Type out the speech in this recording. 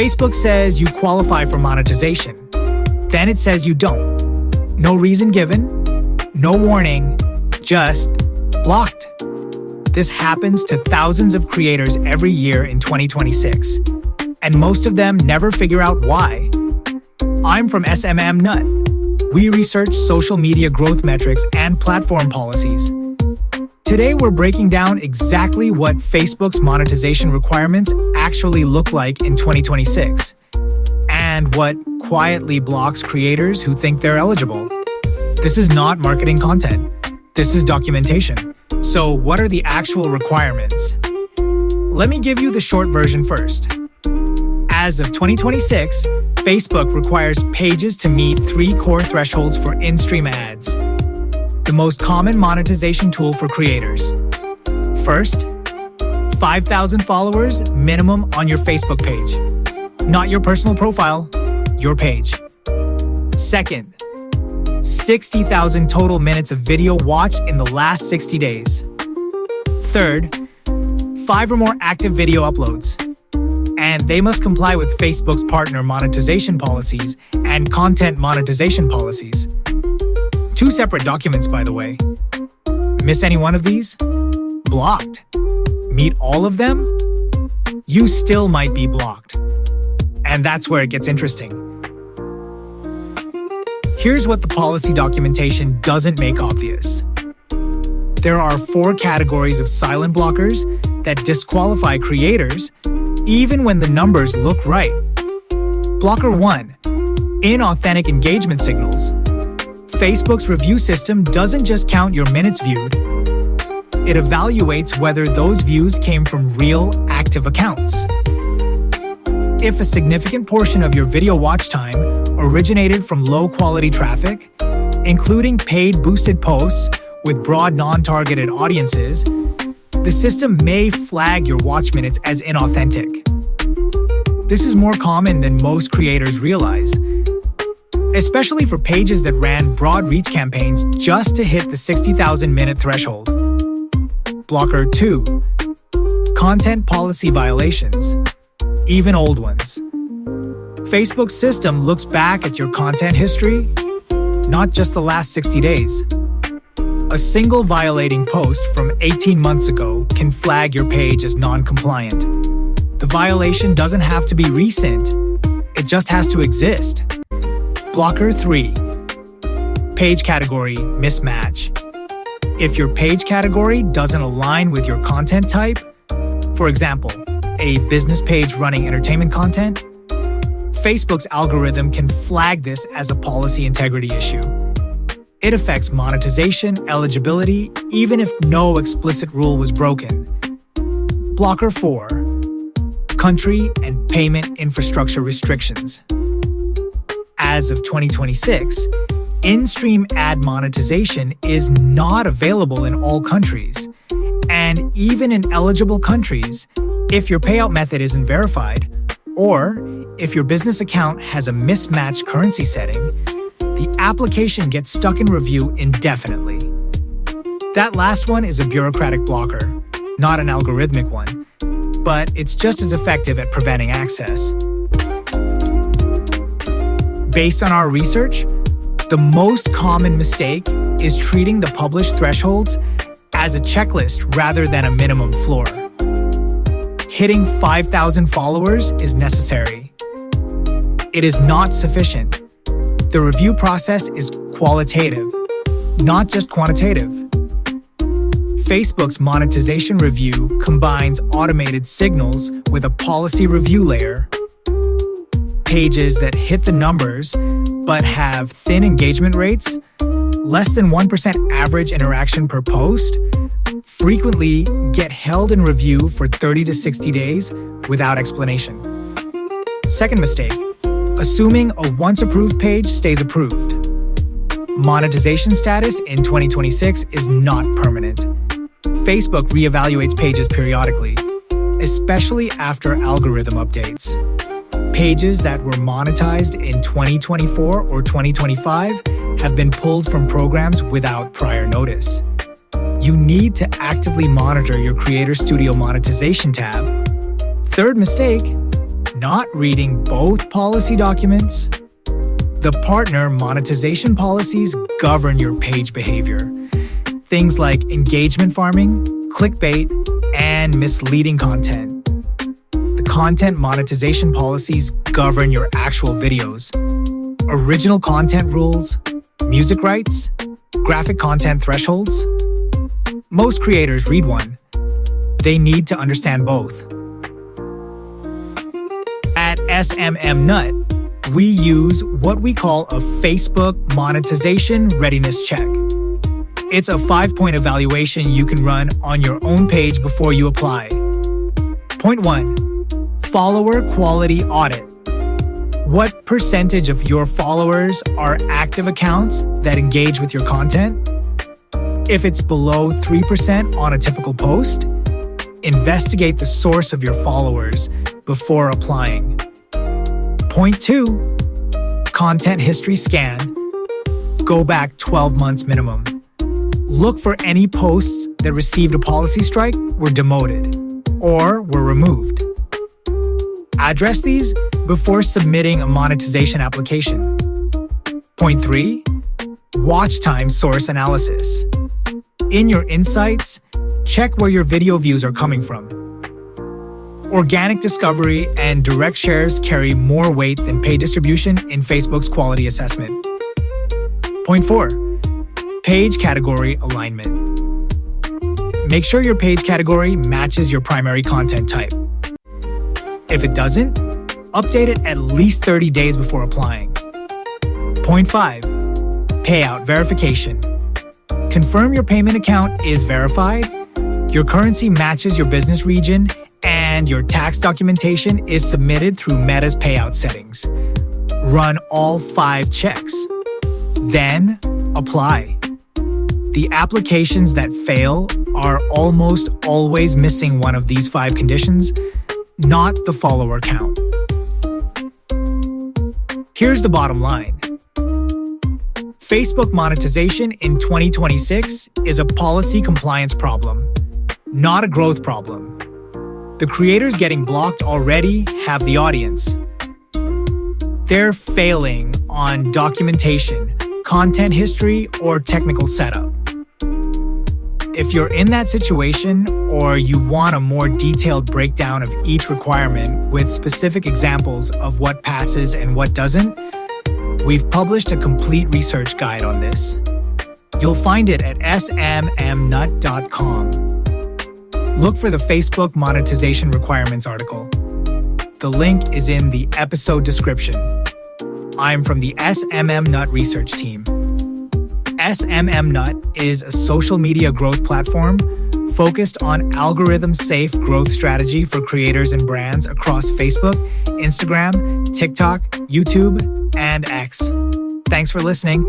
Facebook says you qualify for monetization. Then it says you don't. No reason given, no warning, just blocked. This happens to thousands of creators every year in 2026, and most of them never figure out why. I'm from SMM Nut. We research social media growth metrics and platform policies. Today, we're breaking down exactly what Facebook's monetization requirements actually look like in 2026, and what quietly blocks creators who think they're eligible. This is not marketing content. This is documentation. So, what are the actual requirements? Let me give you the short version first. As of 2026, Facebook requires pages to meet 3 core thresholds for in-stream ads, the most common monetization tool for creators. First, 5,000 followers minimum on your Facebook page. Not your personal profile, your page. Second, 60,000 total minutes of video watched in the last 60 days. Third, 5 or more active video uploads. And they must comply with Facebook's partner monetization policies and content monetization policies. 2 separate documents, by the way. Miss any one of these? Blocked. Meet all of them? You still might be blocked. And that's where it gets interesting. Here's what the policy documentation doesn't make obvious. There are 4 categories of silent blockers that disqualify creators even when the numbers look right. Blocker 1, inauthentic engagement signals. Facebook's review system doesn't just count your minutes viewed. It evaluates whether those views came from real, active accounts. If a significant portion of your video watch time originated from low-quality traffic, including paid boosted posts with broad non-targeted audiences, the system may flag your watch minutes as inauthentic. This is more common than most creators realize, especially for pages that ran broad reach campaigns just to hit the 60,000-minute threshold. Blocker 2, content policy violations, even old ones. Facebook's system looks back at your content history, not just the last 60 days. A single violating post from 18 months ago can flag your page as non-compliant. The violation doesn't have to be recent, it just has to exist. Blocker 3, page category mismatch. If your page category doesn't align with your content type, for example, a business page running entertainment content, Facebook's algorithm can flag this as a policy integrity issue. It affects monetization, eligibility, even if no explicit rule was broken. Blocker 4, country and payment infrastructure restrictions. As of 2026, in-stream ad monetization is not available in all countries. And even in eligible countries, if your payout method isn't verified, or if your business account has a mismatched currency setting, the application gets stuck in review indefinitely. That last one is a bureaucratic blocker, not an algorithmic one, but it's just as effective at preventing access. Based on our research, the most common mistake is treating the published thresholds as a checklist rather than a minimum floor. Hitting 5,000 followers is necessary. It is not sufficient. The review process is qualitative, not just quantitative. Facebook's monetization review combines automated signals with a policy review layer. Pages that hit the numbers but have thin engagement rates, less than 1% average interaction per post, frequently get held in review for 30 to 60 days without explanation. Second mistake, assuming a once approved page stays approved. Monetization status in 2026 is not permanent. Facebook reevaluates pages periodically, especially after algorithm updates. Pages that were monetized in 2024 or 2025 have been pulled from programs without prior notice. You need to actively monitor your Creator Studio monetization tab. Third mistake, not reading both policy documents? The partner monetization policies govern your page behavior. Things like engagement farming, clickbait, and misleading content. The content monetization policies govern your actual videos. Original content rules, music rights, graphic content thresholds. Most creators read one. They need to understand both. At SMM Nut, we use what we call a Facebook monetization readiness check. It's a 5-point evaluation you can run on your own page before you apply. Point 1, follower quality audit. What percentage of your followers are active accounts that engage with your content? If it's below 3% on a typical post, investigate the source of your followers before applying. Point 2, content history scan. Go back 12 months minimum. Look for any posts that received a policy strike, were demoted, or were removed. Address these before submitting a monetization application. Point 3, watch time source analysis. In your insights, check where your video views are coming from. Organic discovery and direct shares carry more weight than paid distribution in Facebook's quality assessment. Point 4, page category alignment. Make sure your page category matches your primary content type. If it doesn't, update it at least 30 days before applying. Point 5, payout verification. Confirm your payment account is verified, your currency matches your business region, and your tax documentation is submitted through Meta's payout settings. Run all 5 checks. Then, apply. The applications that fail are almost always missing one of these 5 conditions, not the follower count. Here's the bottom line. Facebook monetization in 2026 is a policy compliance problem, not a growth problem. The creators getting blocked already have the audience. They're failing on documentation, content history, or technical setup. If you're in that situation, or you want a more detailed breakdown of each requirement with specific examples of what passes and what doesn't, we've published a complete research guide on this. You'll find it at smmnut.com. Look for the Facebook monetization requirements article. The link is in the episode description. I'm from the SMM Nut research team. SMM Nut is a social media growth platform focused on algorithm-safe growth strategy for creators and brands across Facebook, Instagram, TikTok, YouTube, and X. Thanks for listening.